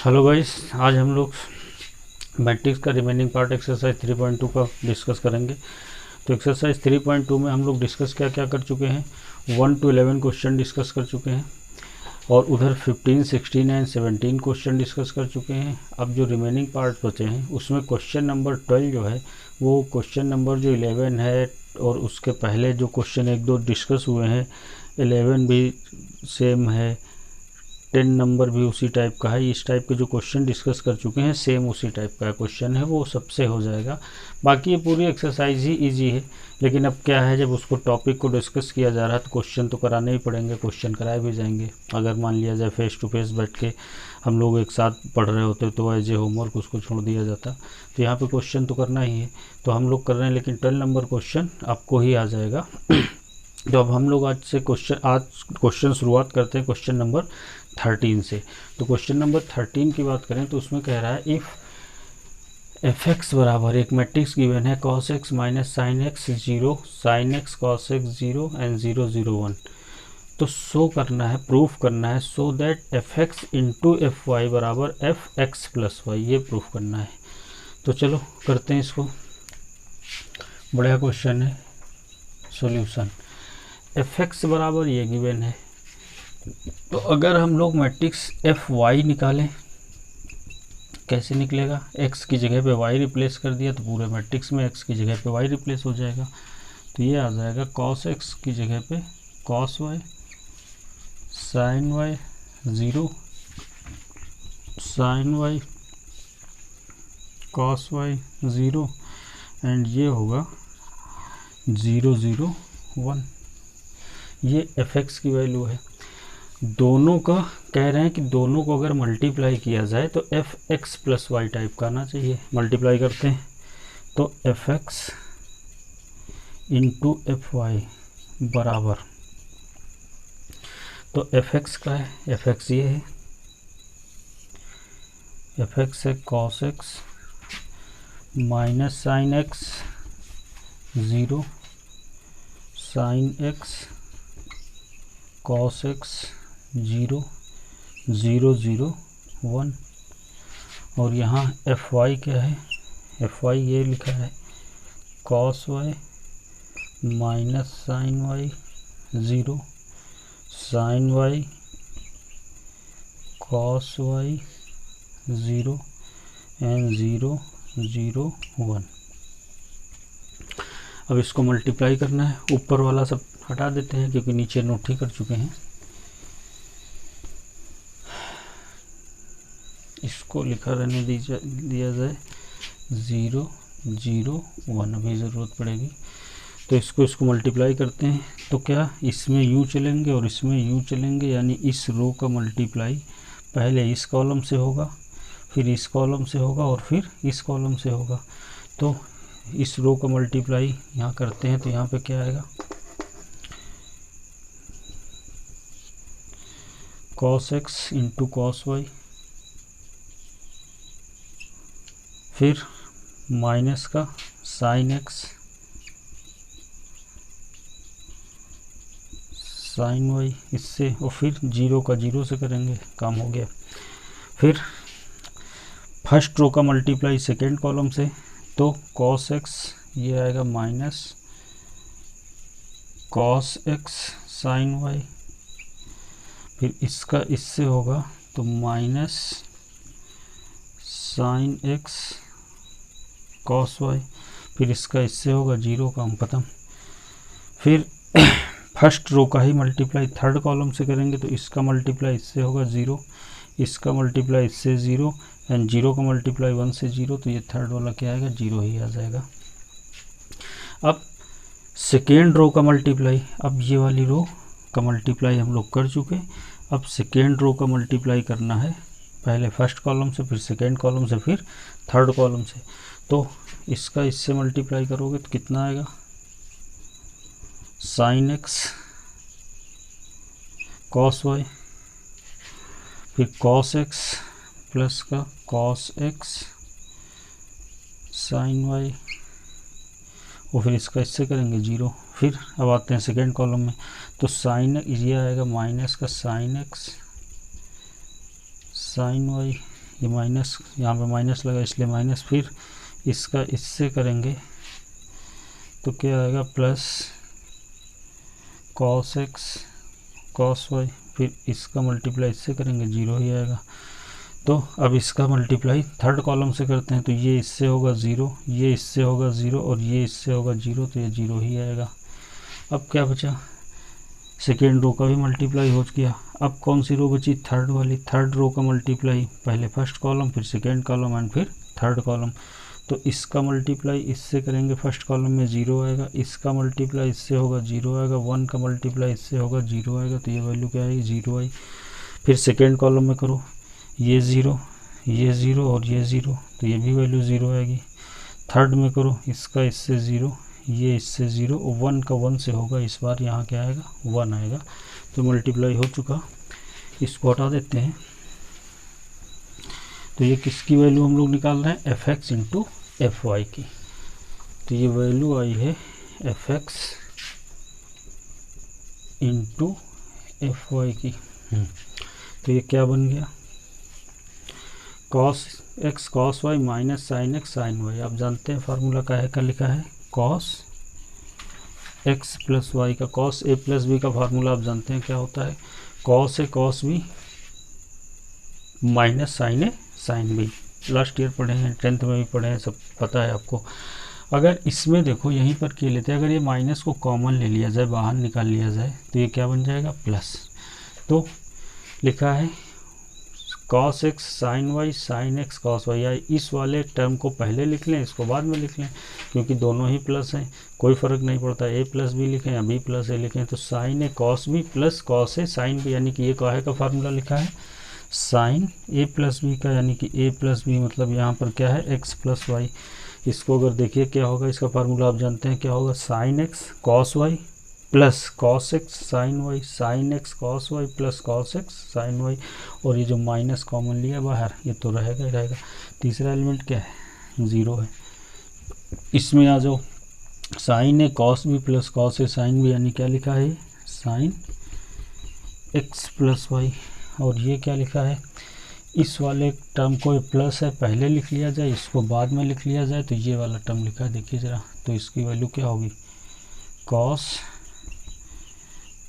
Hello guys, आज हम लोग मैट्रिक्स का रिमेनिंग पार्ट एक्सरसाइज 3.2 का डिस्कस करेंगे। तो एक्सरसाइज 3.2 में हम लोग डिस्कस क्या क्या कर चुके हैं। 1 to 11 क्वेश्चन डिस्कस कर चुके हैं और उधर 15, 16 एंड 17 क्वेश्चन डिस्कस कर चुके हैं। अब जो रिमेनिंग पार्ट बचे हैं उसमें क्वेश्चन नंबर 12 जो है वो क्वेश्चन नंबर जो 11 है और उसके पहले जो क्वेश्चन 1-2 डिस्कस हुए हैं 11 भी सेम है, 10 नंबर भी उसी टाइप का है। इस टाइप के जो क्वेश्चन डिस्कस कर चुके हैं सेम उसी टाइप का क्वेश्चन है, वो सबसे हो जाएगा। बाकी ये पूरी एक्सरसाइज ही इजी है, लेकिन अब क्या है, जब उसको टॉपिक को डिस्कस किया जा रहा है तो क्वेश्चन तो कराने ही पड़ेंगे, क्वेश्चन कराए भी जाएंगे। अगर मान लिया जाए फेस टू फेस बैठ के हम लोग एक साथ पढ़ रहे होते तो एज ए होमवर्क उसको छोड़ दिया जाता। तो यहाँ पे क्वेश्चन तो करना ही है, तो हम लोग कर रहे हैं, लेकिन 12 नंबर क्वेश्चन आपको ही आ जाएगा। तो अब हम लोग आज क्वेश्चन शुरुआत करते हैं क्वेश्चन नंबर 13 से। तो क्वेश्चन नंबर 13 की बात करें तो उसमें कह रहा है इफ़ एफ एक्स बराबर एक मैट्रिक्स गिवन है cos x minus sine x 0, sine x cos x 0 and 0 0 1। तो शो करना है, प्रूफ करना है, so that f x into f y बराबर एफ एक्स प्लस वाई, ये प्रूफ करना है। तो चलो करते हैं इसको, बढ़िया क्वेश्चन है। सॉल्यूशन एफ एक्स बराबर ये गिवन है, तो अगर हम लोग मैट्रिक्स एफ वाई निकालें कैसे निकलेगा, x की जगह पे y रिप्लेस कर दिया तो पूरे मैट्रिक्स में x की जगह पे y रिप्लेस हो जाएगा। तो ये आ जाएगा cos x की जगह पे cos y, sin y 0, sin y cos y 0 and ये होगा 0 0 1। ये एफ एक्स की वैल्यू है। दोनों का कह रहे हैं कि दोनों को अगर मल्टीप्लाई किया जाए तो f x plus y type का आना चाहिए। मल्टीप्लाई करते हैं तो f x into f y बराबर, तो एफ एक्स का है, एफ एक्स ये है, एफ एक्स है cos x minus sine x 0, sign x cos x 0 0 0 1। और यहाँ एफ वाई क्या है, एफ वाई ये लिखा है cos y minus sine y 0, sine y cos y 0 and 0 0 1। अब इसको मल्टीप्लाई करना है, ऊपर वाला सब हटा देते हैं क्योंकि नीचे नोट ही कर चुके हैं। इसको लिखा रहने दिया जाए 0 0 1, अभी ज़रूरत पड़ेगी। तो इसको मल्टीप्लाई करते हैं तो क्या इसमें u चलेंगे और इसमें u चलेंगे, यानी इस रो का मल्टीप्लाई पहले इस कॉलम से होगा, फिर इस कॉलम से होगा और फिर इस कॉलम से होगा। तो इस रो का मल्टीप्लाई यहाँ करते हैं तो यहाँ पे क्या आएगा, cos x into cos y, फिर माइनस का साइन एक्स साइन वाई इससे, और फिर 0 का 0 से करेंगे, काम हो गया। फिर फर्स्ट रो का मल्टीप्लाई सेकेंड कॉलम से, तो cos x ये आएगा minus cos x sine y, फिर इसका इससे होगा तो minus sine x cos y, फिर इसका इससे होगा 0, काम खत्म। फिर फर्स्ट रो का ही मल्टीप्लाई थर्ड कॉलम से करेंगे तो इसका मल्टीप्लाई इससे होगा 0, इसका मल्टीप्लाई इससे 0 एंड 0 का मल्टीप्लाई 1 से 0, तो ये थर्ड वाला क्या आएगा, 0 ही आ जाएगा। अब सेकेंड रो का मल्टीप्लाई, अब ये वाली रो का मल्टीप्लाई हम लोग कर चुके, अब सेकेंड रो का मल्टीप्लाई करना है, पहले फर्स्ट कॉलम से, फिर सेकेंड कॉलम से, फिर थर्ड कॉलम से। तो इसका इससे मल्टीप्लाई करोगे तो कितना आएगा, साइन एक्स कॉस वाई, फिर कॉस एक्स प्लस का कॉस एक्स साइन वाई, और फिर इसका इससे करेंगे 0। फिर अब आते हैं सेकेंड कॉलम में, तो साइन ये आएगा माइनस का साइन एक्स साइन वाई, ये माइनस, यहाँ पे माइनस लगा इसलिए माइनस, फिर इसका इससे करेंगे तो क्या आएगा plus cos x cos y, फिर इसका मल्टीप्लाई इससे करेंगे 0 ही आएगा। तो अब इसका मल्टीप्लाई थर्ड कॉलम से करते हैं तो ये इससे होगा 0, ये इससे होगा 0 और ये इससे होगा 0, तो ये 0 ही आएगा। अब क्या बचा, सेकेंड रो का भी मल्टीप्लाई हो गया। अब कौन सी रो बची, थर्ड वाली, थर्ड रो का मल्टीप्लाई, पहले फर्स्ट कॉलम फिर सेकेंड कॉलम एंड फिर थर्ड कॉलम। तो इसका मल्टीप्लाई इससे करेंगे फर्स्ट कॉलम में 0 आएगा, इसका मल्टीप्लाई इससे होगा 0 आएगा, 1 का मल्टीप्लाई इससे होगा 0 आएगा, तो ये वैल्यू क्या आएगी 0 आई। फिर सेकेंड कॉलम में करो, ये 0 और ये 0, तो ये भी वैल्यू 0 आएगी। थर्ड में करो, इसका इससे 0, ये इससे 0, 1 का 1 से होगा, इस बार यहाँ क्या आएगा 1 आएगा। तो मल्टीप्लाई हो चुका, इसको हटा देते हैं। तो ये किसकी वैल्यू हम लोग निकाल रहे हैं, f x into f y की। तो ये वैल्यू आई है f x into f y की। तो ये क्या बन गया, cos x cos y minus sine x sine y. आप जानते हैं फार्मूला का है, का लिखा है कॉस एक्स प्लस वाई का, कॉस ए प्लस बी का फार्मूला आप जानते हैं क्या होता है, cos A cos B minus sine A sine B. Last year पढ़े हैं, 10th में भी पढ़े हैं, सब पता है आपको। अगर इसमें देखो यहीं पर क्या लेते हैं, अगर ये माइनस को कॉमन ले लिया जाए, बाहर निकाल लिया जाए, तो ये क्या बन जाएगा प्लस। तो लिखा है cos x sine y sine x cos y, या इस वाले टर्म को पहले लिख लें, इसको बाद में लिख लें, क्योंकि दोनों ही प्लस हैं, कोई फ़र्क नहीं पड़ता, ए प्लस बी लिखें या बी प्लस ए लिखें। तो sign A cos B plus cos A sine B, यानी कि ये काहे का फार्मूला लिखा है, साइन ए प्लस बी का, यानी कि ए प्लस बी मतलब यहाँ पर क्या है एक्स प्लस वाई। इसको अगर देखिए क्या होगा, इसका फार्मूला आप जानते हैं क्या होगा, sine x cos y plus cos x sine y, sine x cos y plus cos x sine y. और ये जो माइनस कॉमन लिया बाहर, ये तो रहेगा ही रहेगा। तीसरा एलिमेंट क्या है, 0 है। इसमें आ जाओ, sign A cos B plus cos A sine B, यानी क्या लिखा है साइन एक्स प्लस वाई। और ये क्या लिखा है, इस वाले टर्म को प्लस है पहले लिख लिया जाए, इसको बाद में लिख लिया जाए, तो ये वाला टर्म लिखा है, देखिए ज़रा। तो इसकी वैल्यू क्या होगी, कॉस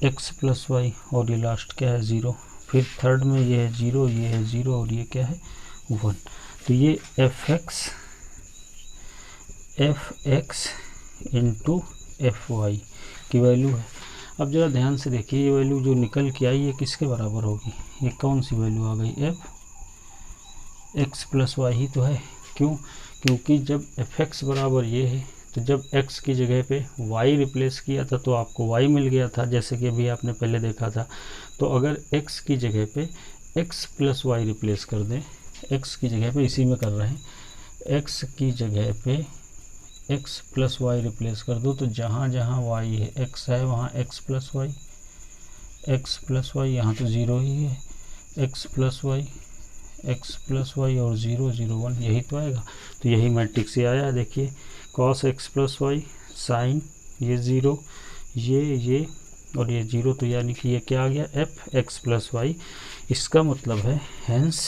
एक्स प्लस वाई, और ये लास्ट क्या है 0। फिर थर्ड में ये है 0, ये है 0 और ये क्या है 1। तो ये f x into f y की वैल्यू है। अब ज़रा ध्यान से देखिए, ये वैल्यू जो निकल के आई ये किसके बराबर होगी, ये कौन सी वैल्यू आ गई, F x plus why he तो है। क्यों, क्योंकि जब एफ एक्स बराबर ये है, तो जब x की जगह पे y रिप्लेस किया था तो आपको y मिल गया था, जैसे कि अभी आपने पहले देखा था। तो अगर x की जगह पे x प्लस वाई रिप्लेस कर दें, x की जगह पे, इसी में कर रहे हैं, x की जगह पे x प्लस वाई रिप्लेस कर दो, तो जहाँ जहाँ y है x है वहाँ x प्लस वाई, यहाँ तो 0 ही है, x प्लस वाई और 0 0 1, यही तो आएगा। तो यही मैट्रिक्स से आया है, देखिए cos x plus y sine ये 0, ये और ये 0, तो यानी कि ये क्या आ गया एफ एक्स प्लस वाई। इसका मतलब है हेंस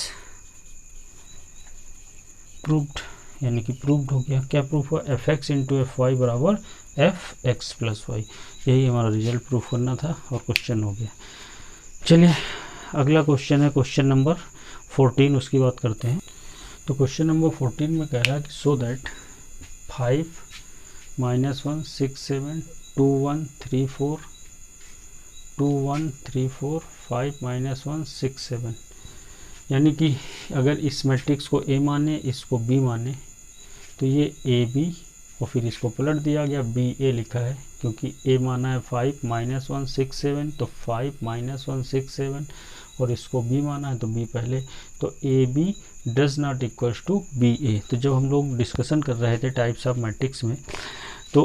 प्रूव्ड, यानी कि प्रूव्ड हो गया। क्या प्रूफ हुआ, f x into f y बराबर एफ एक्स प्लस वाई। यही हमारा रिजल्ट प्रूफ करना था और क्वेश्चन हो गया। चलिए अगला क्वेश्चन है क्वेश्चन नंबर 14, उसकी बात करते हैं। तो क्वेश्चन नंबर 14 में कह रहा है कि सो दैट 5 -1 6 7 2 1 3 4 2 1 3 4 5 -1 6 7, यानी कि अगर इस मैट्रिक्स को A माने, इसको B माने, तो ये AB और फिर इसको पलट दिया गया, BA लिखा है, क्योंकि A माना है 5 -1 6 7, तो 5 -1 6 7, और इसको B माना है तो B पहले। तो AB does not equals to BA। तो जब हम लोग डिस्कशन कर रहे थे टाइप्स ऑफ मैट्रिक्स में, तो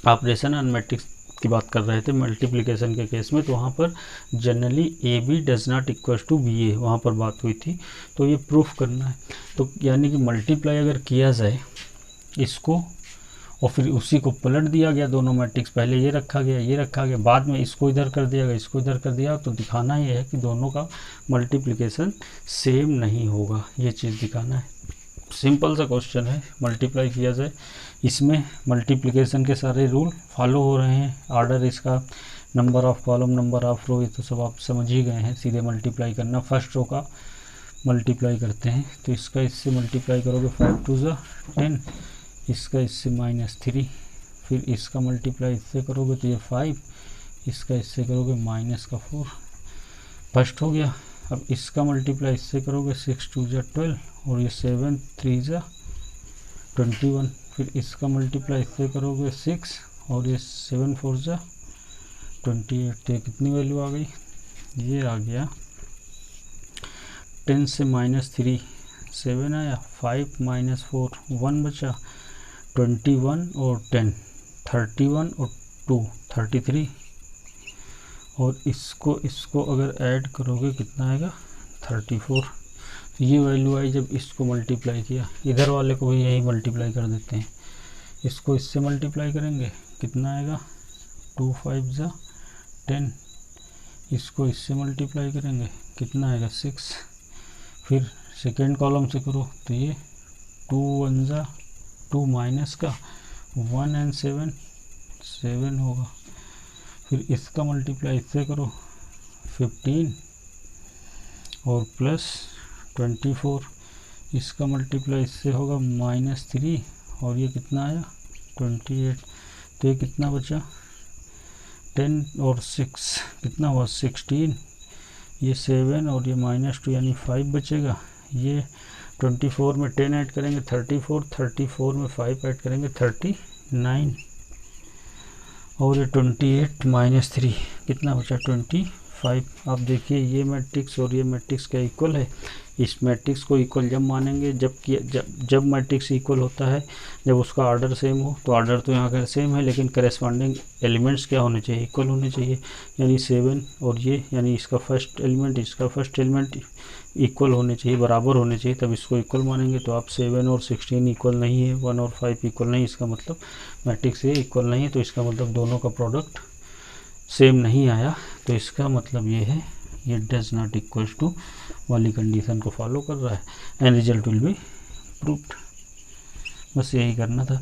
ऑपरेशन एंड मैट्रिक्स की बात कर रहे थे मल्टीप्लिकेशन के केस में, तो वहाँ पर generally AB does not equals to BA वहाँ पर बात हुई थी। तो ये प्रूफ करना है, तो यानी कि मल्टीप्लाई अगर किया जाए इसको और फिर उसी को पलट दिया गया, दोनों मैट्रिक्स, पहले ये रखा गया, ये रखा गया, बाद में इसको इधर कर दिया गया, इसको इधर कर दिया। तो दिखाना ये है कि दोनों का मल्टीप्लिकेशन सेम नहीं होगा, ये चीज़ दिखाना है। सिंपल सा क्वेश्चन है, मल्टीप्लाई किया जाए, इसमें मल्टीप्लिकेशन के सारे रूल फॉलो हो रहे हैं। ऑर्डर इसका, number of column, number of row, ये तो सब आप समझ ही गए हैं। सीधे मल्टीप्लाई करना, फर्स्ट रो का मल्टीप्लाई करते हैं। तो इसका इससे मल्टीप्लाई करोगे 5 2 ज़ा 10, इसका इससे -3, फिर इसका मल्टीप्लाई इससे करोगे तो ये 5, इसका इससे करोगे -4, फर्स्ट हो गया। अब इसका मल्टीप्लाई इससे करोगे 6 2 ज़ा 12, और ये 7 3 ज़ा 21, फिर इसका मल्टीप्लाई इससे करोगे 6, और ये 7 4 ज़ा 28। तो ये कितनी वैल्यू आ गई, ये आ गया 10 से -3 7 आया, 5 -4 1 बचा, 21 और 10 31 और 2 33, और इसको अगर ऐड करोगे कितना आएगा 34। ये वैल्यू आई जब इसको मल्टीप्लाई किया। इधर वाले को भी यही मल्टीप्लाई कर देते हैं, इसको इससे मल्टीप्लाई करेंगे कितना आएगा 2 5 ज़ा 10, इसको इससे मल्टीप्लाई करेंगे कितना आएगा 6, फिर सेकेंड कॉलम से करो तो ये 2 1 ज़ा 2 माइनस का 1 एंड 7 7 होगा, फिर इसका मल्टीप्लाई इससे करो 15 और प्लस 24, इसका मल्टीप्लाई इससे होगा -3, और ये कितना आया 28। तो ये कितना बचा 10 और 6 कितना हुआ 16, ये 7 और ये -2 यानी 5 बचेगा। ये 24 में 10 ऐड करेंगे 34, 34 में 5 ऐड करेंगे 39, और ये 28 -3 कितना बचा 25। आप देखिए ये मैट्रिक्स और ये मैट्रिक्स क्या इक्वल है। इस मैट्रिक्स को इक्वल जब मानेंगे जब मैट्रिक्स इक्वल होता है, जब उसका ऑर्डर सेम हो। तो ऑर्डर तो यहाँ का सेम है, लेकिन करेस्पॉन्डिंग एलिमेंट्स क्या होने चाहिए, इक्वल होने चाहिए। यानी 7 और ये, यानी इसका फर्स्ट एलिमेंट इसका फर्स्ट एलिमेंट इक्वल होने चाहिए, बराबर होने चाहिए, तब इसको इक्वल मानेंगे। तो आप 7 और 16 इक्वल नहीं है, 1 और 5 इक्वल नहीं, इसका मतलब मैट्रिक्स ये इक्वल नहीं है। तो इसका मतलब दोनों का प्रोडक्ट सेम नहीं आया। तो इसका मतलब ये है, ये डज नॉट इक्वल्स टू वाली कंडीशन को फॉलो कर रहा है, and result will be proved. बस यही करना था।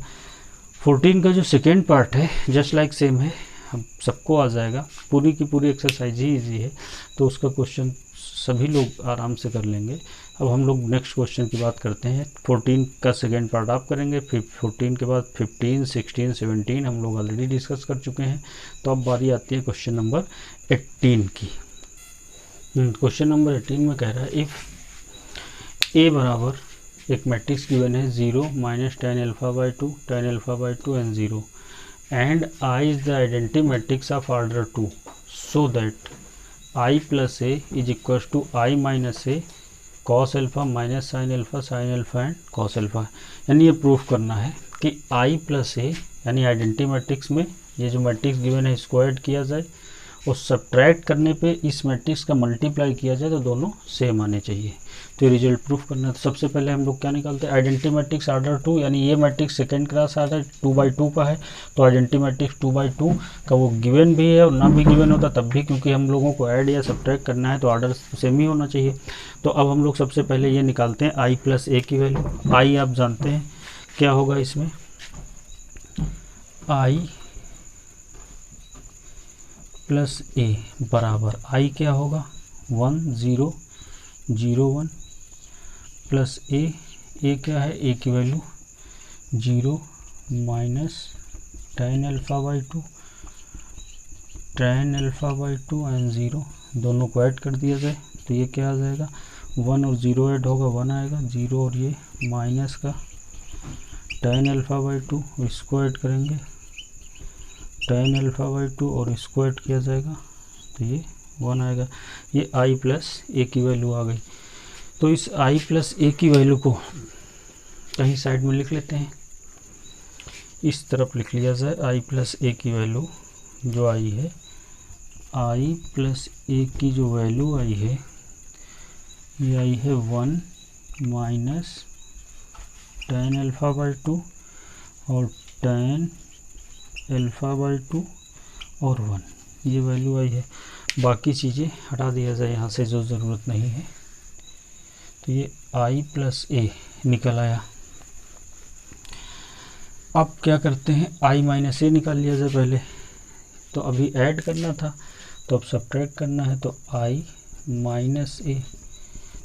14 का जो सेकेंड पार्ट है जस्ट लाइक सेम है, हम सबको आ जाएगा, पूरी की पूरी एक्सरसाइज ही इजी है, तो उसका क्वेश्चन सभी लोग आराम से कर लेंगे। अब हम लोग नेक्स्ट क्वेश्चन की बात करते हैं। 14 का सेकेंड पार्ट आप करेंगे, फिर 14 के बाद 15 16 17 हम लोग ऑलरेडी डिस्कस कर चुके हैं। तो अब बारी आती है क्वेश्चन नंबर 18 की। क्वेश्चन नंबर 18 में कह रहा है इफ़ ए बराबर एक मैट्रिक्स गिवन है 0 -tan α/2 tan α/2 and 0 and I is the identity matrix of order 2 so that i plus A is equal to i minus A cos alpha minus sine alpha and cos alpha. यानी ये proof करना है कि i plus ए यानी identity matrix में ये जो matrix given है इसको ऐड किया जाए और सब्ट्रैक्ट करने पे इस मैट्रिक्स का मल्टीप्लाई किया जाए तो दोनों सेम आने चाहिए। तो ये रिजल्ट प्रूफ करना है। तो सबसे पहले हम लोग क्या निकालते हैं, आइडेंटिटी मैट्रिक्स ऑर्डर 2, यानी ये मैट्रिक्स सेकंड क्लास आता है 2/2 का है, तो आइडेंटिटी मैट्रिक्स 2/2 का वो गिवन भी है और ना भी गिवन होता तब भी, क्योंकि हम लोगों को ऐड या सब्ट्रैक्ट करना है तो ऑर्डर सेम ही होना चाहिए। तो अब हम लोग सबसे पहले ये निकालते हैं i प्लस ए की वैल्यू। आई आप जानते हैं क्या होगा इसमें, i प्लस ए बराबर आई क्या होगा 1 0 0 1 प्लस ए क्या है, ए की वैल्यू 0 माइनस tan α/2 एंड 0, दोनों को ऐड कर दिया जाए तो ये क्या आ जाएगा 1 और 0 ऐड होगा 1 आएगा, 0 और ये माइनस का tan α/2, इसको ऐड करेंगे tan α/2 और इसको ऐड किया जाएगा तो ये 1 आएगा। ये i प्लस ए की वैल्यू आ गई। तो इस i प्लस ए की वैल्यू को कहीं साइड में लिख लेते हैं, इस तरफ लिख लिया जाए। i प्लस ए की वैल्यू जो आई है, i प्लस ए की जो वैल्यू आई है ये आई है 1 माइनस tan α/2 और tan अल्फ़ा बाई 2 और 1, ये वैल्यू आई है। बाकी चीज़ें हटा दिया जाए यहाँ से जो ज़रूरत नहीं है। तो ये i प्लस ए निकल आया। अब क्या करते हैं, i माइनस ए निकाल लिया जाए पहले। तो अभी ऐड करना था, तो अब सब्ट्रैक्ट करना है। तो i माइनस ए,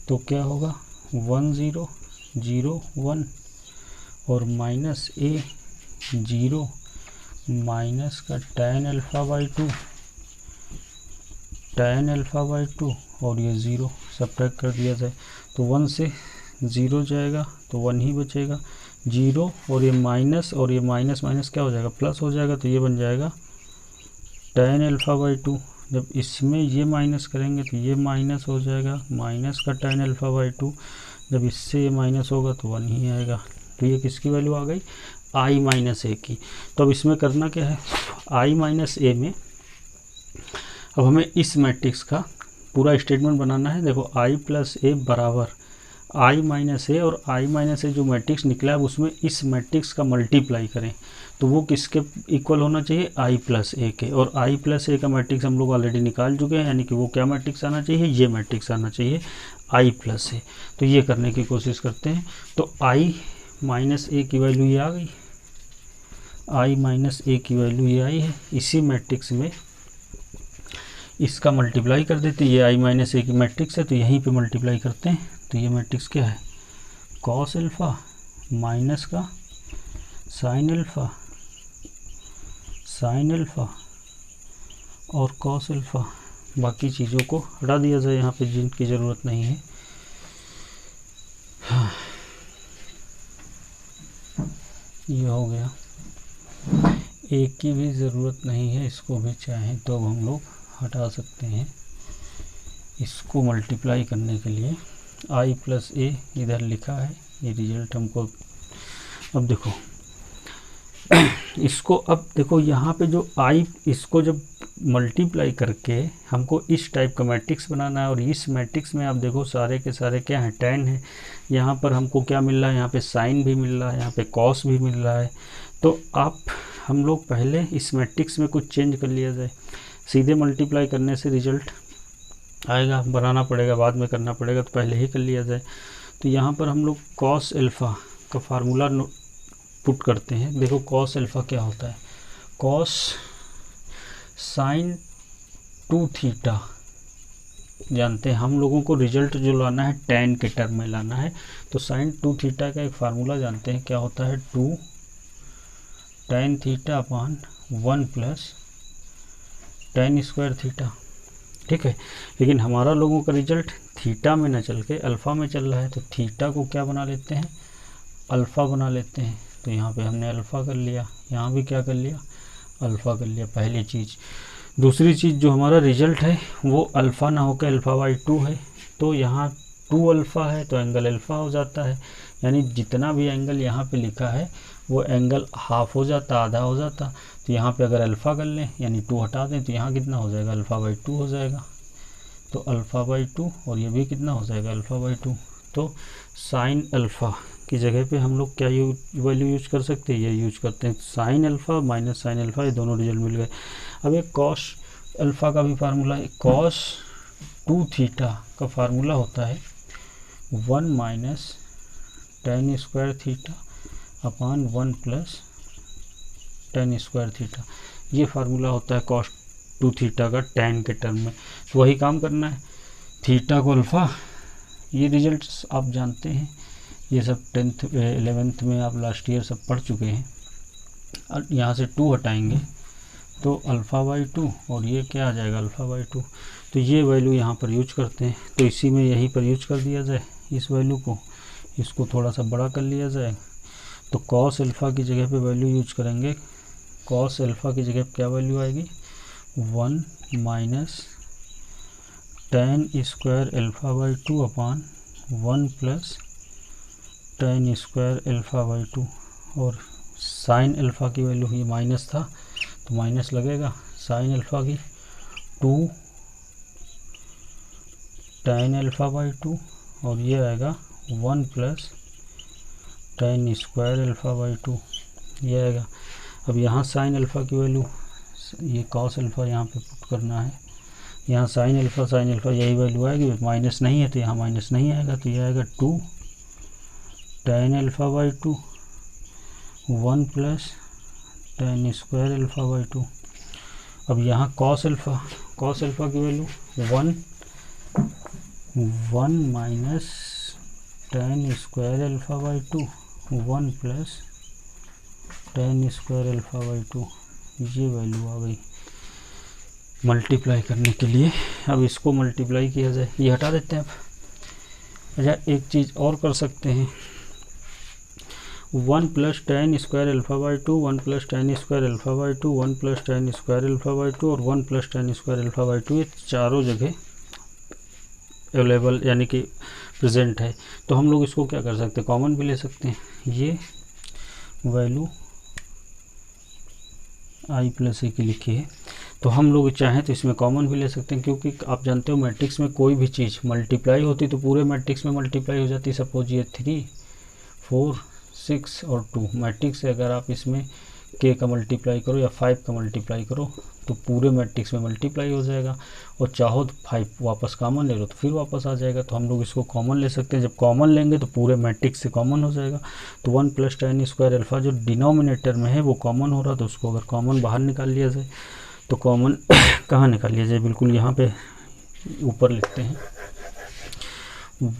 तो क्या होगा 1 0 0 1 और माइनस ए 0 माइनस का tan alpha by 2, tan alpha by 2 और ये 0 सब्ट्रैक्ट कर दिया जाए। तो 1 से 0 जाएगा तो 1 ही बचेगा, 0 और ये माइनस माइनस क्या हो जाएगा, प्लस हो जाएगा। तो ये बन जाएगा tan अल्फ़ा बाई 2। जब इसमें ये माइनस करेंगे तो ये माइनस हो जाएगा, माइनस का tan अल्फ़ा बाई 2। जब इससे ये माइनस होगा तो 1 ही आएगा। तो ये किसकी वैल्यू आ गई, i माइनस ए की। तो अब इसमें करना क्या है, i माइनस ए में अब हमें इस मैट्रिक्स का पूरा स्टेटमेंट बनाना है। देखो i प्लस ए बराबर i माइनस ए, और i माइनस ए जो मैट्रिक्स निकला है उसमें इस मैट्रिक्स का मल्टीप्लाई करें तो वो किसके इक्वल होना चाहिए, i प्लस ए के। और i प्लस ए का मैट्रिक्स हम लोग ऑलरेडी निकाल चुके हैं, यानी कि वो क्या मैट्रिक्स आना चाहिए, ये मैट्रिक्स आना चाहिए i प्लस ए। तो ये करने की कोशिश करते हैं। तो i माइनस ए की वैल्यू ये आ गई, i माइनस ए की वैल्यू ये आई है। इसी मैट्रिक्स में इसका मल्टीप्लाई कर देते हैं, ये i माइनस ए की मैट्रिक्स है तो यहीं पे मल्टीप्लाई करते हैं। तो ये मैट्रिक्स क्या है, कॉस अल्फ़ा माइनस का साइन अल्फ़ा और कॉस अल्फ़ा। बाकी चीज़ों को हटा दिया जाए यहाँ पे जिनकी ज़रूरत नहीं है। ये हो गया, एक की भी ज़रूरत नहीं है, इसको भी चाहें तो अब हम लोग हटा सकते हैं। इसको मल्टीप्लाई करने के लिए i प्लस ए इधर लिखा है, ये रिजल्ट हमको। अब देखो इसको, अब देखो यहाँ पे जो i, इसको जब मल्टीप्लाई करके हमको इस टाइप का मैट्रिक्स बनाना है। और इस मैट्रिक्स में आप देखो सारे के सारे क्या हैं, tan है। यहाँ पर हमको क्या मिल रहा है, यहाँ पे साइन भी मिल रहा है, यहाँ पे कॉस भी मिल रहा है। तो आप हम लोग पहले इस मैट्रिक्स में कुछ चेंज कर लिया जाए। सीधे मल्टीप्लाई करने से रिजल्ट आएगा, बनाना पड़ेगा, बाद में करना पड़ेगा, तो पहले ही कर लिया जाए। तो यहाँ पर हम लोग कॉस अल्फ़ा का फार्मूला पुट करते हैं। देखो कॉस अल्फ़ा क्या होता है, कॉस साइन 2 थीटा जानते हैं। हम लोगों को रिजल्ट जो लाना है tan के टर्म में लाना है। तो साइन 2 थीटा का एक फार्मूला जानते हैं, क्या होता है, 2 tan theta upon 1 plus tan square theta. ठीक है, लेकिन हमारा लोगों का रिजल्ट थीटा में न चल के अल्फ़ा में चल रहा है। तो थीटा को क्या बना लेते हैं, अल्फ़ा बना लेते हैं। तो यहाँ पे हमने अल्फ़ा कर लिया, यहाँ भी क्या कर लिया, अल्फ़ा कर लिया, पहली चीज़। दूसरी चीज़, जो हमारा रिजल्ट है वो अल्फ़ा ना होकर अल्फ़ा बाई 2 है। तो यहाँ 2 अल्फ़ा है तो एंगल अल्फ़ा हो जाता है, यानी जितना भी एंगल यहाँ पे लिखा है वो एंगल हाफ हो जाता, आधा हो जाता। तो यहाँ पे अगर अल्फ़ा कर लें यानी 2 हटा दें तो यहाँ कितना हो जाएगा, अल्फ़ा बाई 2 हो जाएगा। तो अल्फ़ा बाई 2 और ये भी कितना हो जाएगा, अल्फ़ा बाई 2। तो साइन अल्फ़ा की जगह पे हम लोग क्या वैल्यू यूज कर सकते हैं, ये यूज करते हैं sine alpha minus sine alpha, ये दोनों रिजल्ट मिल गए। अब एक कॉस अल्फ़ा का भी फार्मूला है, कॉस 2 थीटा का फार्मूला होता है 1 minus tan square theta upon 1 plus tan square theta. ये फार्मूला होता है कॉस 2 थीटा का tan के टर्म में। तो वही काम करना है, थीटा को अल्फ़ा, ये रिजल्ट आप जानते हैं, ये सब 10th 11th में आप लास्ट ईयर सब पढ़ चुके हैं। और यहाँ से 2 हटाएंगे तो अल्फ़ा बाई 2 और ये क्या आ जाएगा, अल्फ़ा बाई 2। तो ये वैल्यू यहाँ पर यूज करते हैं। तो इसी में यहीं पर यूज कर दिया जाए इस वैल्यू को, इसको थोड़ा सा बड़ा कर लिया जाए। तो कॉस अल्फ़ा की जगह पे वैल्यू यूज करेंगे, कॉस अल्फ़ा की जगह क्या वैल्यू आएगी, 1 minus tan square alpha by 2 upon 1 plus tan square alpha by 2। और साइन अल्फ़ा की वैल्यू ये माइनस था तो माइनस लगेगा, साइन अल्फ़ा की 2 tan अल्फ़ा बाई 2 और ये आएगा 1 plus tan square alpha by 2। ये आएगा। अब यहाँ साइन अल्फ़ा की वैल्यू, ये कॉस अल्फ़ा यहाँ पे पुट करना है, यहाँ साइन अल्फ़ा यही वैल्यू आएगी, माइनस नहीं है तो यहाँ माइनस नहीं आएगा, तो ये आएगा 2 tan alpha by 2 1 plus tan square alpha by 2। अब यहाँ कॉस अल्फ़ा की value 1 minus tan square alpha by 2 1 plus tan square alpha by 2, ये वैल्यू आ गई मल्टीप्लाई करने के लिए। अब इसको मल्टीप्लाई किया जाए, ये हटा देते हैं अब। अच्छा, एक चीज़ और कर सकते हैं, 1 plus tan square alpha by 2 1 plus tan square alpha by 2 1 plus tan square alpha by 2 और 1 plus tan square alpha by 2, ये चारों जगह अवेलेबल यानी कि प्रेजेंट है। तो हम लोग इसको क्या कर सकते हैं, कॉमन भी ले सकते हैं। ये वैल्यू i प्लस ए की लिखी है, तो हम लोग चाहें तो इसमें कॉमन भी ले सकते हैं, क्योंकि आप जानते हो मैट्रिक्स में कोई भी चीज़ मल्टीप्लाई होती तो पूरे मैट्रिक्स में मल्टीप्लाई हो जाती। सपोज ये 3 4 6 और 2 मैट्रिक्स है, अगर आप इसमें k का मल्टीप्लाई करो या 5 का मल्टीप्लाई करो तो पूरे मैट्रिक्स में मल्टीप्लाई हो जाएगा, और चाहो तो 5 वापस कॉमन ले लो तो फिर वापस आ जाएगा। तो हम लोग इसको कॉमन ले सकते हैं, जब कॉमन लेंगे तो पूरे मैट्रिक्स से कॉमन हो जाएगा। तो 1 प्लस tan स्क्वायर अल्फ़ा जो डिनोमिनेटर में है वो कॉमन हो रहा, तो उसको अगर कॉमन बाहर निकाल लिया जाए तो कॉमन कहाँ निकाल लिया जाए, बिल्कुल यहाँ पे ऊपर लिखते हैं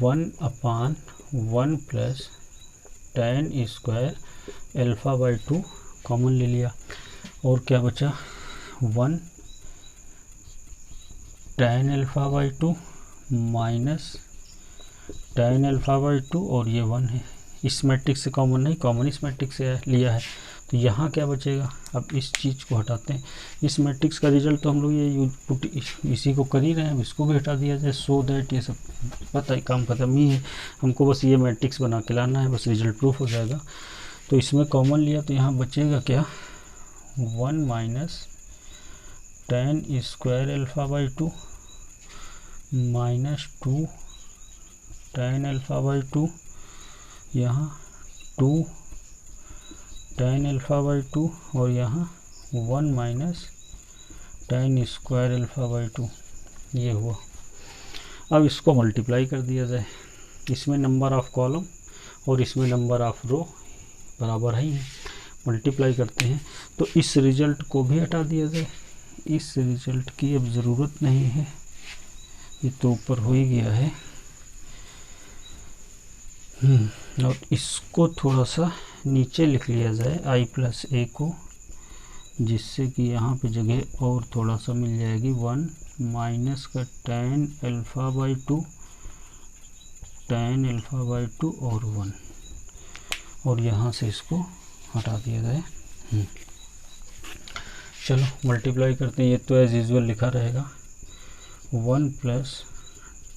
1/1 plus tan square alpha by 2 common ले लिया, और क्या बचा 1 tan alpha by 2 minus tan alpha by 2 और ये 1 है। इस मैट्रिक्स से कॉमन नहीं, कॉमन इस मैट्रिक्स से लिया है, तो यहाँ क्या बचेगा। अब इस चीज़ को हटाते हैं, इस मैट्रिक्स का रिजल्ट तो हम लोग ये पुट इसी को कर ही रहे हैं, अब इसको भी हटा दिया जाए। सो दैट ये सब पता है काम खत्म ही है, हमको बस ये मैट्रिक्स बना के लाना है, बस रिजल्ट प्रूफ हो जाएगा। तो इसमें कॉमन लिया तो यहाँ बचेगा क्या 1 minus tan square alpha by 2 minus 2 tan alpha by 2, यहाँ 2 tan अल्फ़ा बाई 2 और यहाँ 1 minus tan square alpha by 2, ये हुआ। अब इसको मल्टीप्लाई कर दिया जाए, इसमें नंबर ऑफ़ कॉलम और इसमें नंबर ऑफ़ रो बराबर ही है, मल्टीप्लाई करते हैं तो इस रिज़ल्ट को भी हटा दिया जाए। इस रिज़ल्ट की अब ज़रूरत नहीं है, ये तो ऊपर हो ही गया है। और इसको थोड़ा सा नीचे लिख लिया जाए i प्लस ए को, जिससे कि यहाँ पे जगह और थोड़ा सा मिल जाएगी। 1 माइनस का tan alpha by 2 tan alpha by 2 और 1, और यहाँ से इसको हटा दिया जाए। चलो मल्टीप्लाई करते हैं, ये तो एज यूजुअल लिखा रहेगा 1 plus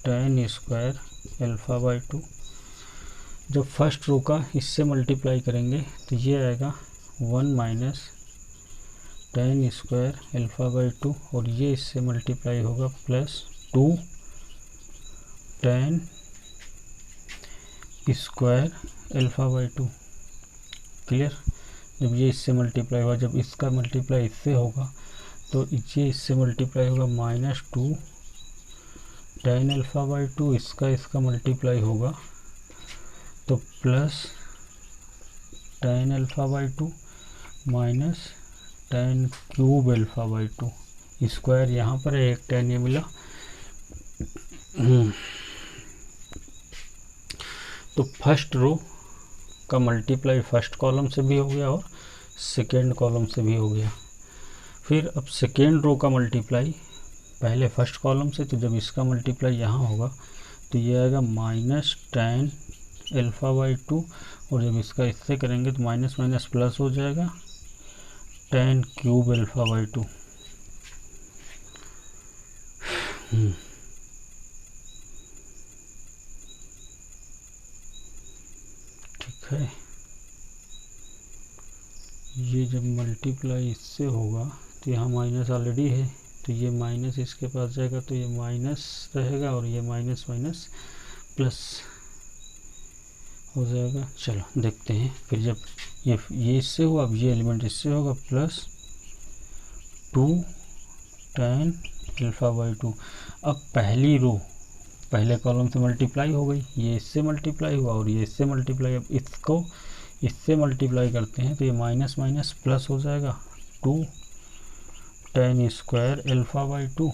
tan square alpha by 2। जब फर्स्ट रो का इससे मल्टीप्लाई करेंगे तो ये आएगा 1 minus tan square alpha by 2, और ये इससे मल्टीप्लाई होगा plus 2 tan square alpha by 2। Clear, जब ये इससे मल्टीप्लाई होगा, जब इसका मल्टीप्लाई इससे होगा तो ये इससे मल्टीप्लाई होगा माइनस 2 tan अल्फ़ा बाई 2, इसका मल्टीप्लाई होगा तो plus tan alpha by 2 minus tan cube alpha by 2, square यहाँ पर है, एक tan ये मिला। तो फर्स्ट रो का मल्टीप्लाई फर्स्ट कॉलम से भी हो गया और सेकेंड कॉलम से भी हो गया। फिर अब सेकेंड रो का मल्टीप्लाई पहले फर्स्ट कॉलम से, तो जब इसका मल्टीप्लाई यहाँ होगा तो ये आएगा माइनस tan अल्फ़ा बाई 2, और जब इसका इससे करेंगे तो माइनस माइनस प्लस हो जाएगा tan क्यूब अल्फ़ा बाई 2। ठीक है, ये जब मल्टीप्लाई इससे होगा तो यहाँ माइनस ऑलरेडी है, तो ये माइनस इसके पास जाएगा तो ये माइनस रहेगा, और ये माइनस माइनस प्लस, हो जाएगा। चलो देखते हैं, फिर जब ये इससे हुआ, अब ये एलिमेंट इससे होगा प्लस 2 tan α/2। अब पहली रो पहले कॉलम से मल्टीप्लाई हो गई, ये इससे मल्टीप्लाई हुआ और ये इससे मल्टीप्लाई। अब इसको इससे मल्टीप्लाई करते हैं तो ये माइनस माइनस प्लस हो जाएगा 2 tan² α/2,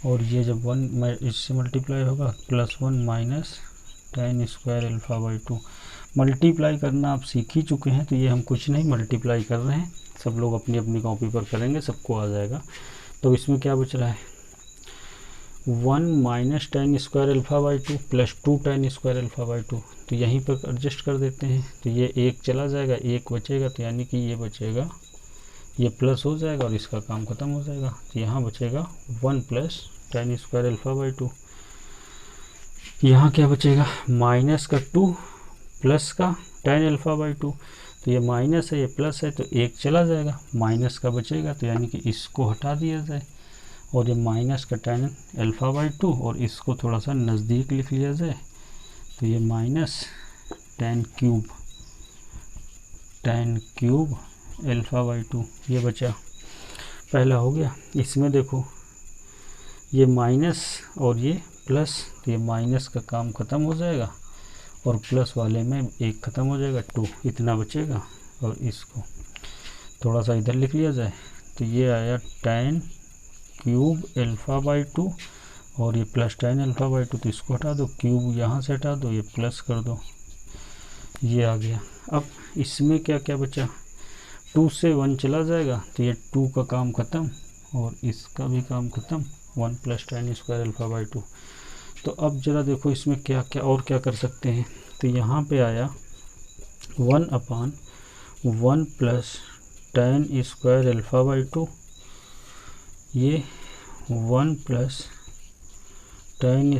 और ये जब 1 इससे मल्टीप्लाई होगा +1 माइनस tan² α/2। मल्टीप्लाई करना आप सीख ही चुके हैं, तो ये हम कुछ नहीं मल्टीप्लाई कर रहे हैं, सब लोग अपनी अपनी कॉपी पर करेंगे, सबको आ जाएगा। तो इसमें क्या बच रहा है, 1 माइनस tan² α/2 प्लस 2 tan² α/2। तो यहीं पर एडजस्ट कर देते हैं, तो ये एक चला जाएगा, एक बचेगा, तो यानी कि ये बचेगा, ये प्लस हो जाएगा और इसका काम ख़त्म हो जाएगा। तो यहाँ बचेगा 1 प्लस tan² α/2। यहाँ क्या बचेगा, माइनस का 2 प्लस का tan α/2। तो ये माइनस है, ये प्लस है, तो एक चला जाएगा, माइनस का बचेगा, तो यानी कि इसको हटा दिया जाए, और ये माइनस का tan α/2 और इसको थोड़ा सा नज़दीक लिख लिया जाए, तो ये माइनस tan³ α/2 ये बचा, पहला हो गया। इसमें देखो ये माइनस और ये प्लस, तो ये माइनस का काम ख़त्म हो जाएगा और प्लस वाले में एक ख़त्म हो जाएगा, 2 इतना बचेगा, और इसको थोड़ा सा इधर लिख लिया जाए, तो ये आया tan³ α/2 और ये प्लस tan α/2, तो इसको हटा दो, क्यूब यहाँ से हटा दो, ये प्लस कर दो, ये आ गया। अब इसमें क्या क्या बचा, 2 से 1 चला जाएगा, तो ये 2 का काम ख़त्म और इसका भी काम ख़त्म, 1 प्लस tan² α/2। तो अब ज़रा देखो इसमें क्या क्या और क्या कर सकते हैं, तो यहाँ पे आया 1/1 प्लस tan² α/2, ये 1 प्लस tan²